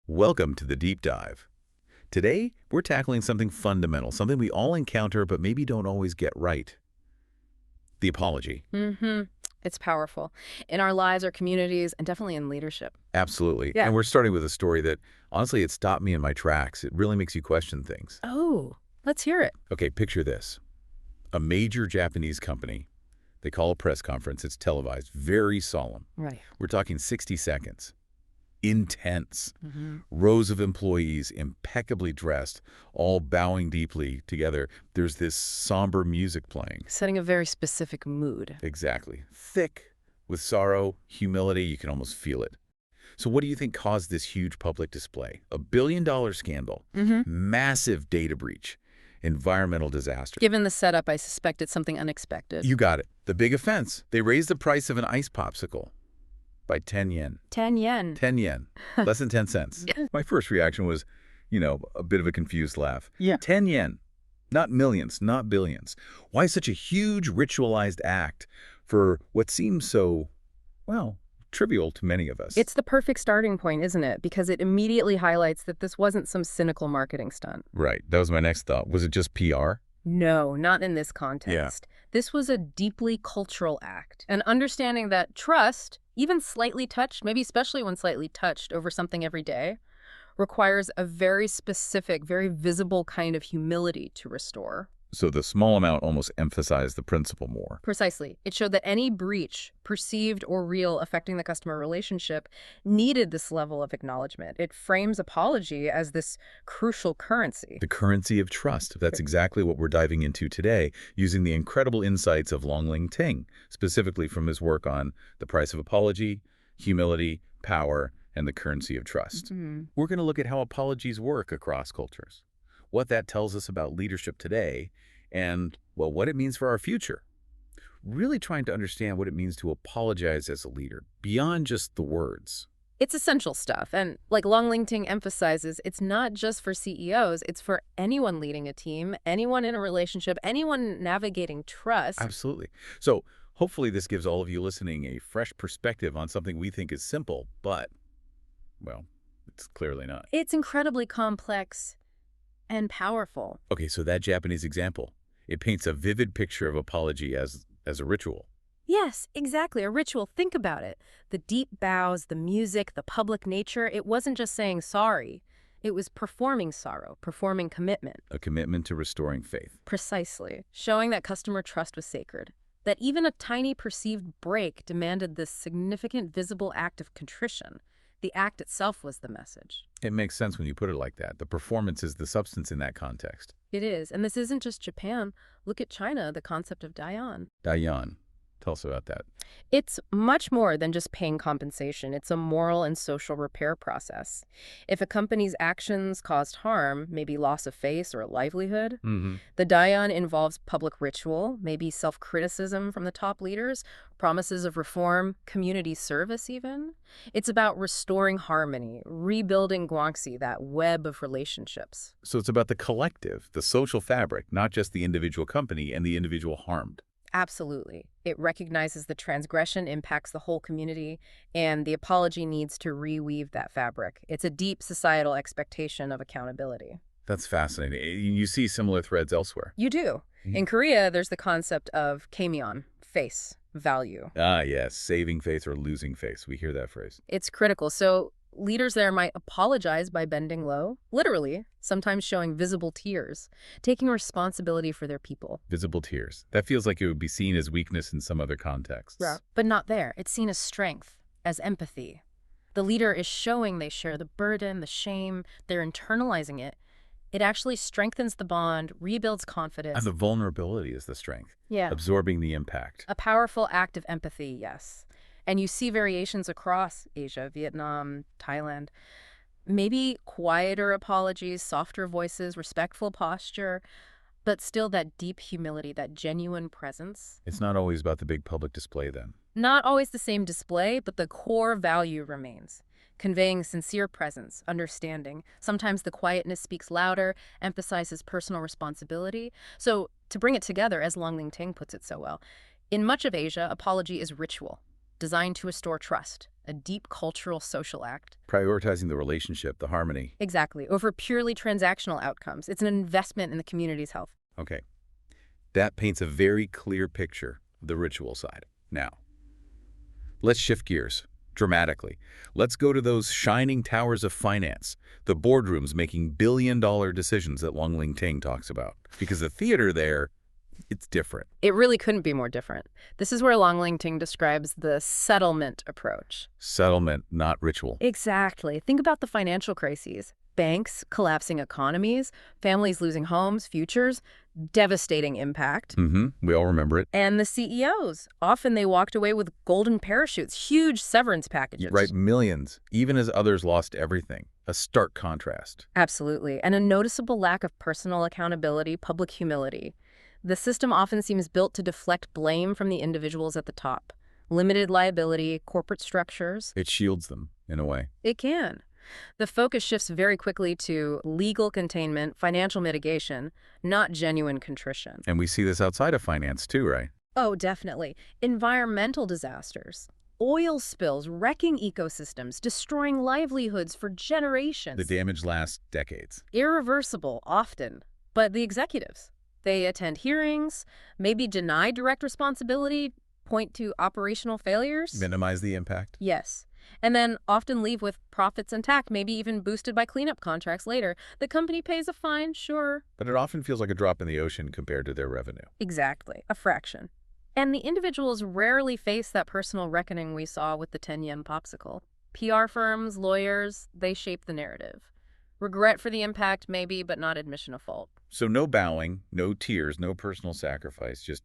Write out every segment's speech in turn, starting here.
Welcome to the deep dive. Today, we're tackling something fundamental, something we all encounter but maybe don't always get right. The apology. It's powerful in our lives, our communities, and definitely in leadership. Absolutely. Yeah. And we're starting with a story that, honestly, it stopped me in my tracks. It really makes you question things. Oh, let's hear it. Okay, picture this. A major Japanese company. They call a press conference. It's televised. Very solemn. Right. We're talking 60 seconds. Intense. Rows of employees, impeccably dressed, all bowing deeply together. There's this somber music playing. Setting a very specific mood. Exactly. Thick, with sorrow, humility, you can almost feel it. So what do you think caused this huge public display? A billion-dollar scandal, massive data breach, environmental disaster. Given the setup, I suspect it's something unexpected. You got it. The big offense. They raised the price of an ice popsicle by 10 yen. 10 yen. 10 yen. Less than 10 cents. My first reaction was, a bit of a confused laugh. Yeah. 10 yen. Not millions, not billions. Why such a huge ritualized act for what seems so, trivial to many of us? It's the perfect starting point, isn't it? Because it immediately highlights that this wasn't some cynical marketing stunt. Right. That was my next thought. Was it just PR? No, not in this context. This was a deeply cultural act. And understanding that trust, even slightly touched, maybe especially when slightly touched over something every day, requires a very specific, very visible kind of humility to restore. So the small amount almost emphasized the principle more. Precisely. It showed that any breach, perceived or real, affecting the customer relationship needed this level of acknowledgement. It frames apology as this crucial currency. The currency of trust. That's exactly what we're diving into today, using the incredible insights of Lóng Tíng, specifically from his work on the price of apology, humility, power, and the currency of trust. We're going to look at how apologies work across cultures, what that tells us about leadership today, and, what it means for our future. Really trying to understand what it means to apologize as a leader, beyond just the words. It's essential stuff, and like Lóng Tíng emphasizes, it's not just for CEOs, it's for anyone leading a team, anyone in a relationship, anyone navigating trust. Absolutely. So hopefully this gives all of you listening a fresh perspective on something we think is simple, but, it's clearly not. It's incredibly complex and powerful. Okay, so that Japanese example, it paints a vivid picture of apology as a ritual. Yes, exactly. A ritual. Think about it. The deep bows, the music, the public nature. It wasn't just saying sorry. It was performing sorrow, performing commitment. A commitment to restoring faith. Precisely. Showing that customer trust was sacred. That even a tiny perceived break demanded this significant visible act of contrition. The act itself was the message. It makes sense when you put it like that. The performance is the substance in that context. It is. And this isn't just Japan. Look at China, the concept of daoyan. Daoyan. Tell us about that. It's much more than just paying compensation. It's a moral and social repair process. If a company's actions caused harm, maybe loss of face or livelihood, the daoyan involves public ritual, maybe self-criticism from the top leaders, promises of reform, community service even. It's about restoring harmony, rebuilding guangxi, that web of relationships. So it's about the collective, the social fabric, not just the individual company and the individual harmed. Absolutely. It recognizes the transgression impacts the whole community, and the apology needs to reweave that fabric. It's a deep societal expectation of accountability. That's fascinating. You see similar threads elsewhere. You do. In Korea, there's the concept of chaemyon, face, value. Ah, yes. Saving face or losing face. We hear that phrase. It's critical. So leaders there might apologize by bending low, literally, sometimes showing visible tears, taking responsibility for their people. Visible tears. That feels like it would be seen as weakness in some other contexts. Yeah. But not there. It's seen as strength, as empathy. The leader is showing they share the burden, the shame, they're internalizing it. It actually strengthens the bond, rebuilds confidence. And the vulnerability is the strength. Yeah. Absorbing the impact. A powerful act of empathy, yes. And you see variations across Asia, Vietnam, Thailand. Maybe quieter apologies, softer voices, respectful posture, but still that deep humility, that genuine presence. It's not always about the big public display then. Not always the same display, but the core value remains. Conveying sincere presence, understanding. Sometimes the quietness speaks louder, emphasizes personal responsibility. So to bring it together, as Lóng Tíng puts it so well, in much of Asia, apology is ritual, designed to restore trust, a deep cultural social act. Prioritizing the relationship, the harmony. Exactly, over purely transactional outcomes. It's an investment in the community's health. Okay. That paints a very clear picture of the ritual side. Now, let's shift gears dramatically. Let's go to those shining towers of finance, the boardrooms making billion-dollar decisions that Lóng Tíng talks about. Because the theater there, it's different. It really couldn't be more different. This is where Lóng Tíng describes the settlement approach. Settlement, not ritual. Exactly. Think about the financial crises. Banks, collapsing economies, families losing homes, futures, devastating impact. We all remember it. And the CEOs. Often they walked away with golden parachutes, huge severance packages. Right, millions, even as others lost everything. A stark contrast. Absolutely. And a noticeable lack of personal accountability, public humility. The system often seems built to deflect blame from the individuals at the top. Limited liability, corporate structures. It shields them, in a way. It can. The focus shifts very quickly to legal containment, financial mitigation, not genuine contrition. And we see this outside of finance too, right? Oh, definitely. Environmental disasters. Oil spills, wrecking ecosystems, destroying livelihoods for generations. The damage lasts decades. Irreversible, often. But the executives, they attend hearings, maybe deny direct responsibility, point to operational failures. Minimize the impact. Yes. And then often leave with profits intact, maybe even boosted by cleanup contracts later. The company pays a fine, sure. But it often feels like a drop in the ocean compared to their revenue. Exactly. A fraction. And the individuals rarely face that personal reckoning we saw with the 10-yen popsicle. PR firms, lawyers, they shape the narrative. Regret for the impact, maybe, but not admission of fault. So no bowing, no tears, no personal sacrifice, just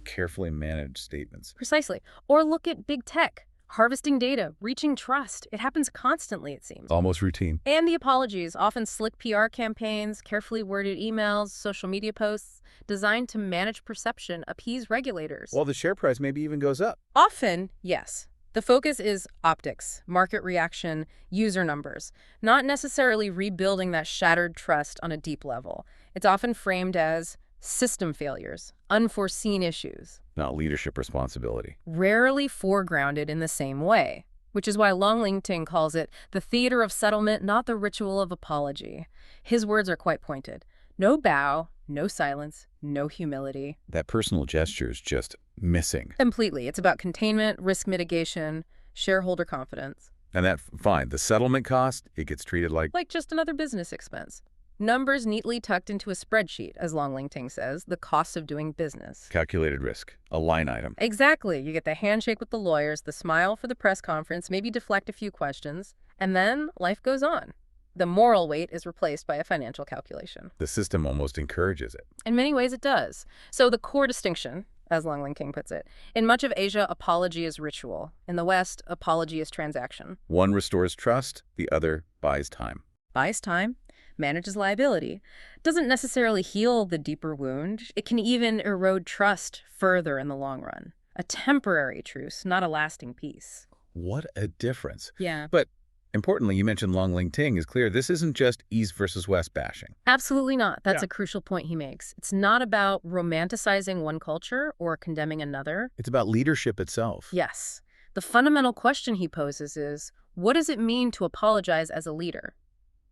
carefully managed statements. Precisely. Or look at big tech. Harvesting data, reaching trust. It happens constantly, it seems. Almost routine. And the apologies, often slick PR campaigns, carefully worded emails, social media posts, designed to manage perception, appease regulators. Well, the share price maybe even goes up. Often, yes. The focus is optics, market reaction, user numbers, not necessarily rebuilding that shattered trust on a deep level. It's often framed as system failures, unforeseen issues. Not leadership responsibility. Rarely foregrounded in the same way, which is why Lóng Tíng calls it the theater of settlement, not the ritual of apology. His words are quite pointed. No bow, no silence, no humility. That personal gesture is just missing. Completely. It's about containment, risk mitigation, shareholder confidence. And that, fine, the settlement cost, it gets treated like just another business expense. Numbers neatly tucked into a spreadsheet, as Lóng Tíng says, the cost of doing business. calculated risk, a line item. Exactly. You get the handshake with the lawyers, the smile for the press conference, maybe deflect a few questions, and then life goes on. The moral weight is replaced by a financial calculation. The system almost encourages it. In many ways, it does. So the core distinction, as Lóng Tíng puts it, in much of Asia, apology is ritual. In the West, apology is transaction. One restores trust, the other buys time. Buys time, manages liability, doesn't necessarily heal the deeper wound. It can even erode trust further in the long run. A temporary truce, not a lasting peace. What a difference. Yeah. But importantly, you mentioned Lóng Tíng is clear. This isn't just East versus West bashing. Absolutely not. That's a crucial point he makes. It's not about romanticizing one culture or condemning another. It's about leadership itself. Yes. The fundamental question he poses is, what does it mean to apologize as a leader?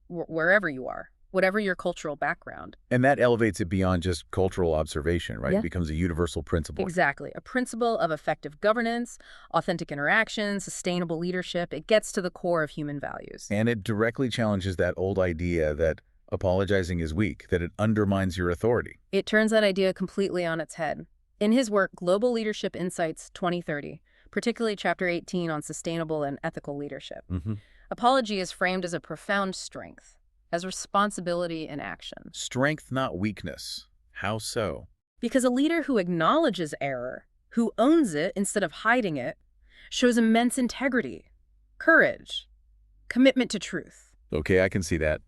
Wherever you are, whatever your cultural background. And that elevates it beyond just cultural observation, right? Yeah. It becomes a universal principle. Exactly. A principle of effective governance, authentic interaction, sustainable leadership. It gets to the core of human values. And it directly challenges that old idea that apologizing is weak, that it undermines your authority. It turns that idea completely on its head. In his work, Global Leadership Insights 2030, particularly Chapter 18 on sustainable and ethical leadership, apology is framed as a profound strength, as responsibility in action. Strength, not weakness. How so? Because a leader who acknowledges error, who owns it instead of hiding it, shows immense integrity, courage, commitment to truth. Okay, I can see that.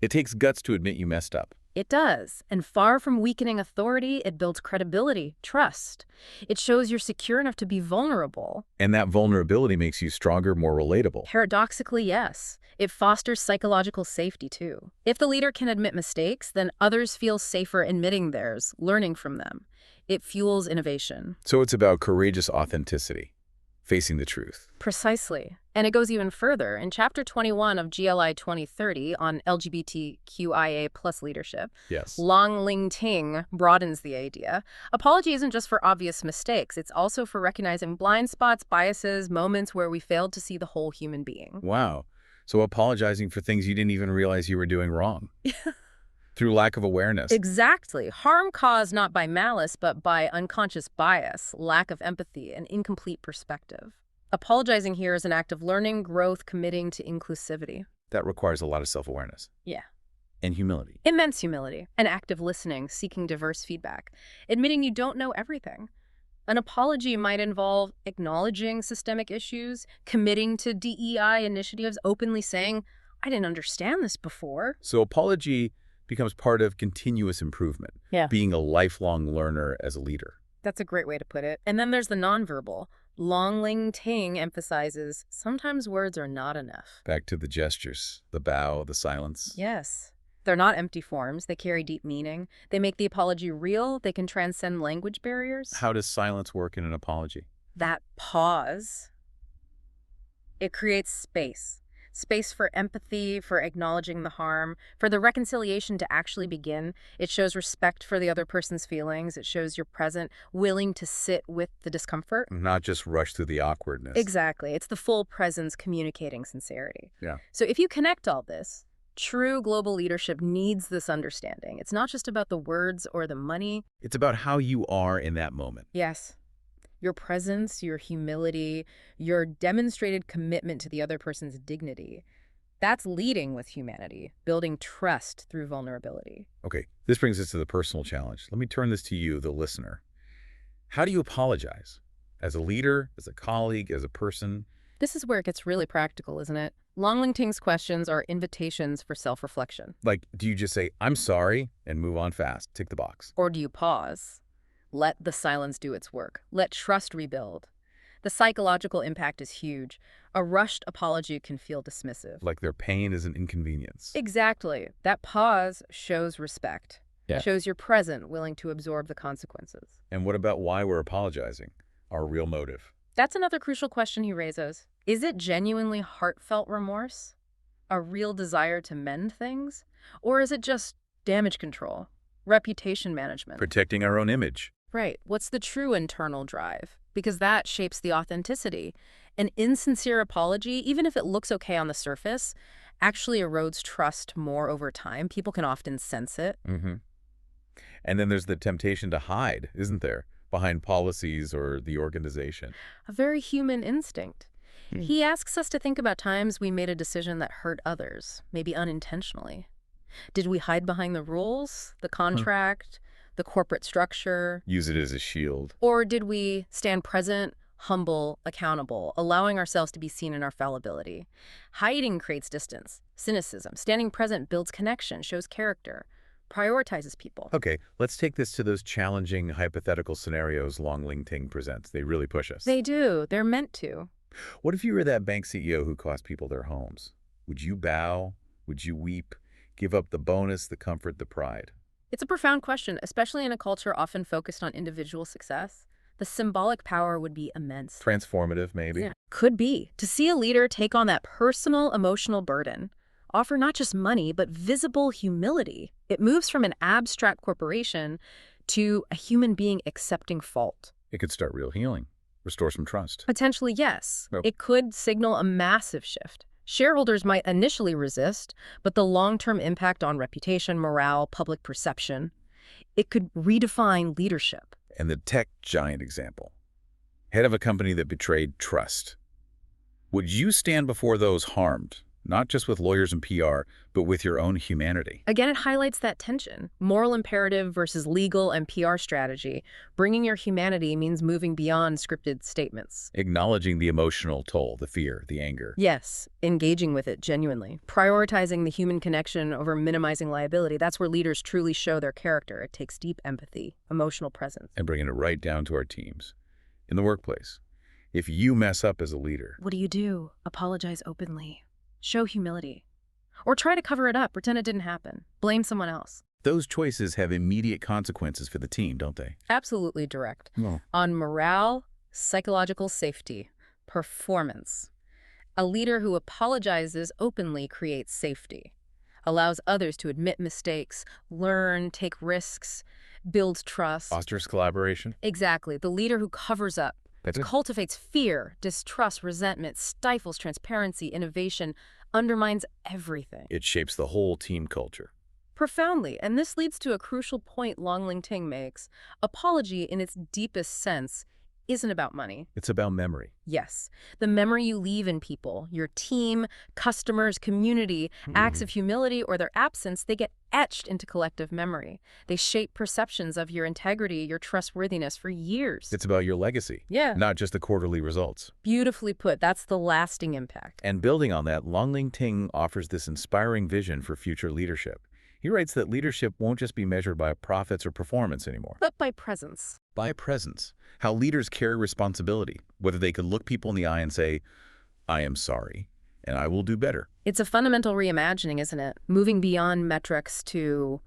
It takes guts to admit you messed up. It does, and far from weakening authority, it builds credibility, trust. It shows you're secure enough to be vulnerable. And that vulnerability makes you stronger, more relatable. Paradoxically, yes. It fosters psychological safety, too. If the leader can admit mistakes, then others feel safer admitting theirs, learning from them. It fuels innovation. So it's about courageous authenticity. facing the truth. Precisely. And it goes even further. In Chapter 21 of GLI 2030 on LGBTQIA+ leadership, Yes. Lóng Tíng broadens the idea. Apology isn't just for obvious mistakes. It's also for recognizing blind spots, biases, moments where we failed to see the whole human being. Wow. So apologizing for things you didn't even realize you were doing wrong. Through lack of awareness. Exactly. Harm caused not by malice, but by unconscious bias, lack of empathy, and incomplete perspective. Apologizing here is an act of learning, growth, committing to inclusivity. That requires a lot of self-awareness. Yeah. And humility. Immense humility. An active listening, seeking diverse feedback. Admitting you don't know everything. An apology might involve acknowledging systemic issues, committing to DEI initiatives, openly saying, I didn't understand this before. So apology becomes part of continuous improvement. Yeah. Being a lifelong learner as a leader. That's a great way to put it. And then there's the nonverbal. Lóng Tíng emphasizes sometimes words are not enough. Back to the gestures, the bow, the silence. Yes. They're not empty forms. They carry deep meaning. They make the apology real. They can transcend language barriers. How does silence work in an apology? That pause, it creates space. Space for empathy, for acknowledging the harm, for the reconciliation to actually begin. It shows respect for the other person's feelings. It shows you're present, willing to sit with the discomfort. Not just rush through the awkwardness. Exactly. It's the full presence communicating sincerity. Yeah. So if you connect all this, true global leadership needs this understanding. It's not just about the words or the money. It's about how you are in that moment. Yes. Your presence, your humility, your demonstrated commitment to the other person's dignity. That's leading with humanity, building trust through vulnerability. Okay, this brings us to the personal challenge. Let me turn this to you, the listener. How do you apologize? As a leader, as a colleague, as a person? This is where it gets really practical, isn't it? Lóng Tíng's questions are invitations for self-reflection. Like, do you just say, I'm sorry, and move on fast, tick the box? Or do you pause? Let the silence do its work. Let trust rebuild. The psychological impact is huge. A rushed apology can feel dismissive. Like their pain is an inconvenience. Exactly. That pause shows respect. Yeah. Shows you're present, willing to absorb the consequences. And what about why we're apologizing? Our real motive. That's another crucial question he raises. Is it genuinely heartfelt remorse? A real desire to mend things? Or is it just damage control? Reputation management? Protecting our own image. Right. What's the true internal drive? Because that shapes the authenticity. An insincere apology, even if it looks okay on the surface, actually erodes trust more over time. People can often sense it. Mm-hmm. And then there's the temptation to hide, isn't there? Behind policies or the organization. A very human instinct. He asks us to think about times we made a decision that hurt others, maybe unintentionally. Did we hide behind the rules, the contract, the corporate structure? Use it as a shield. Or did we stand present, humble, accountable, allowing ourselves to be seen in our fallibility? Hiding creates distance, cynicism. Standing present builds connection, shows character, prioritizes people. Okay, let's take this to those challenging hypothetical scenarios Lóng Tíng presents. They really push us. They do. They're meant to. What if you were that bank CEO who cost people their homes? Would you bow? Would you weep? Give up the bonus, the comfort, the pride? It's a profound question, especially in a culture often focused on individual success. The symbolic power would be immense. Transformative, maybe? Yeah. Could be. To see a leader take on that personal, emotional burden, offer not just money, but visible humility. It moves from an abstract corporation to a human being accepting fault. It could start real healing, restore some trust. Potentially, yes. Oh. It could signal a massive shift. Shareholders might initially resist, but the long-term impact on reputation, morale, public perception, it could redefine leadership. And the tech giant example. Head of a company that betrayed trust. Would you stand before those harmed, not just with lawyers and PR, but with your own humanity? Again, it highlights that tension. Moral imperative versus legal and PR strategy. Bringing your humanity means moving beyond scripted statements. Acknowledging the emotional toll, the fear, the anger. Yes, engaging with it genuinely. Prioritizing the human connection over minimizing liability. That's where leaders truly show their character. It takes deep empathy, emotional presence. And bringing it right down to our teams. In the workplace, if you mess up as a leader. What do? Apologize openly. Show humility. Or try to cover it up, pretend it didn't happen. Blame someone else. Those choices have immediate consequences for the team, don't they? Absolutely direct. No. On morale, psychological safety. Performance. A leader who apologizes openly creates safety, allows others to admit mistakes, learn, take risks, builds trust. Fosters collaboration. Exactly. The leader who covers up, That's it. cultivates fear, distrust, resentment, stifles transparency, innovation, undermines everything. It shapes the whole team culture. Profoundly, and this leads to a crucial point Lóng Tíng makes. Apology, in its deepest sense, isn't about money. It's about memory. Yes, the memory you leave in people, your team, customers, community, acts of humility or their absence, they get etched into collective memory. They shape perceptions of your integrity, your trustworthiness for years. It's about your legacy. Yeah. Not just the quarterly results. Beautifully put. That's the lasting impact. And building on that, Lóng Tíng offers this inspiring vision for future leadership. He writes that leadership won't just be measured by profits or performance anymore. But by presence. By presence. How leaders carry responsibility, whether they can look people in the eye and say, I am sorry, and I will do better. It's a fundamental reimagining, isn't it? Moving beyond metrics to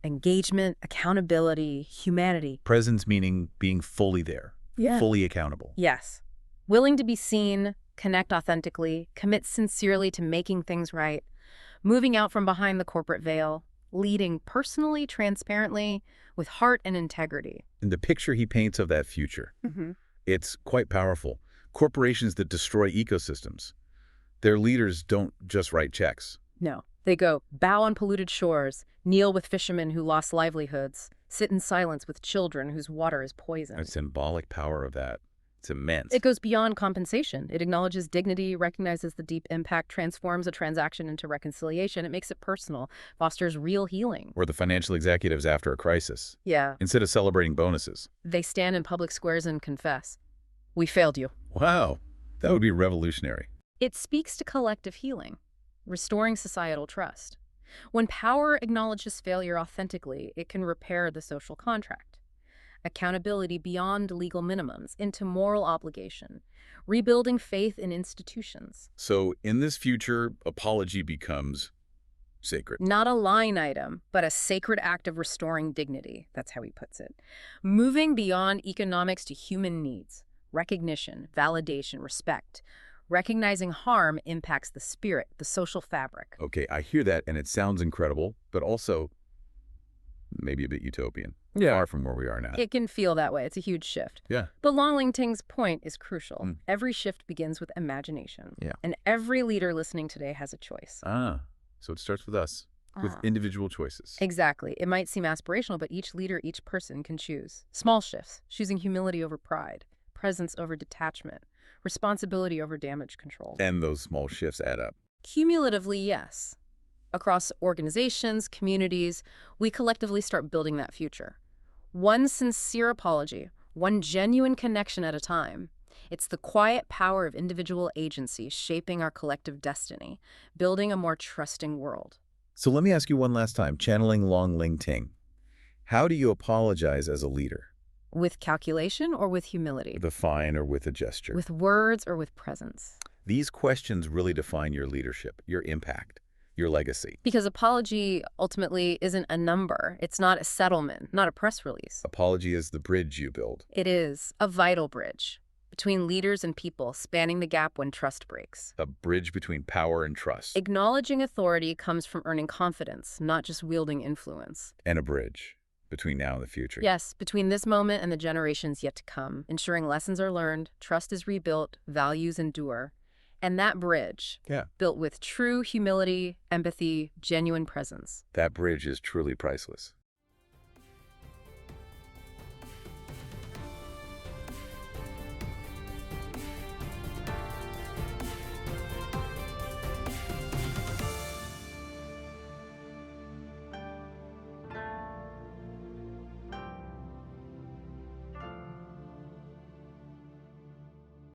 engagement, accountability, humanity. Presence meaning being fully there, fully accountable. Yes. Willing to be seen, connect authentically, commit sincerely to making things right, moving out from behind the corporate veil, leading personally, transparently, with heart and integrity. And the picture he paints of that future, it's quite powerful. Corporations that destroy ecosystems, their leaders don't just write checks. No. They go bow on polluted shores, kneel with fishermen who lost livelihoods, sit in silence with children whose water is poisoned. The symbolic power of that, it's immense. It goes beyond compensation. It acknowledges dignity, recognizes the deep impact, transforms a transaction into reconciliation. It makes it personal, fosters real healing. Or the financial executives after a crisis. Yeah. Instead of celebrating bonuses. They stand in public squares and confess, "We failed you." Wow, that would be revolutionary. It speaks to collective healing, restoring societal trust. When power acknowledges failure authentically, it can repair the social contract. Accountability beyond legal minimums into moral obligation, rebuilding faith in institutions. So in this future, apology becomes sacred. Not a line item, but a sacred act of restoring dignity. That's how he puts it. Moving beyond economics to human needs, recognition, validation, respect. Recognizing harm impacts the spirit, the social fabric. Okay, I hear that and it sounds incredible, but also maybe a bit utopian. Far from where we are now. It can feel that way. It's a huge shift. Yeah. But Lóng Tíng's point is crucial. Every shift begins with imagination. Yeah. And every leader listening today has a choice. So it starts with us, with individual choices. Exactly. It might seem aspirational, but each leader, each person can choose. Small shifts, choosing humility over pride, presence over detachment, responsibility over damage control. And those small shifts add up. Cumulatively, yes. Across organizations, communities, we collectively start building that future. One sincere apology, one genuine connection at a time. It's the quiet power of individual agency shaping our collective destiny, building a more trusting world. So let me ask you one last time, channeling Lóng Tíng. How do you apologize as a leader? With calculation or with humility? With a fine or with a gesture? With words or with presence? These questions really define your leadership, your impact, your legacy. Because apology ultimately isn't a number. It's not a settlement, not a press release. Apology is the bridge you build. It is a vital bridge between leaders and people, spanning the gap when trust breaks. A bridge between power and trust. Acknowledging authority comes from earning confidence, not just wielding influence. And a bridge between now and the future. Yes, between this moment and the generations yet to come, ensuring lessons are learned, trust is rebuilt, values endure. And that bridge, built with true humility, empathy, genuine presence. That bridge is truly priceless.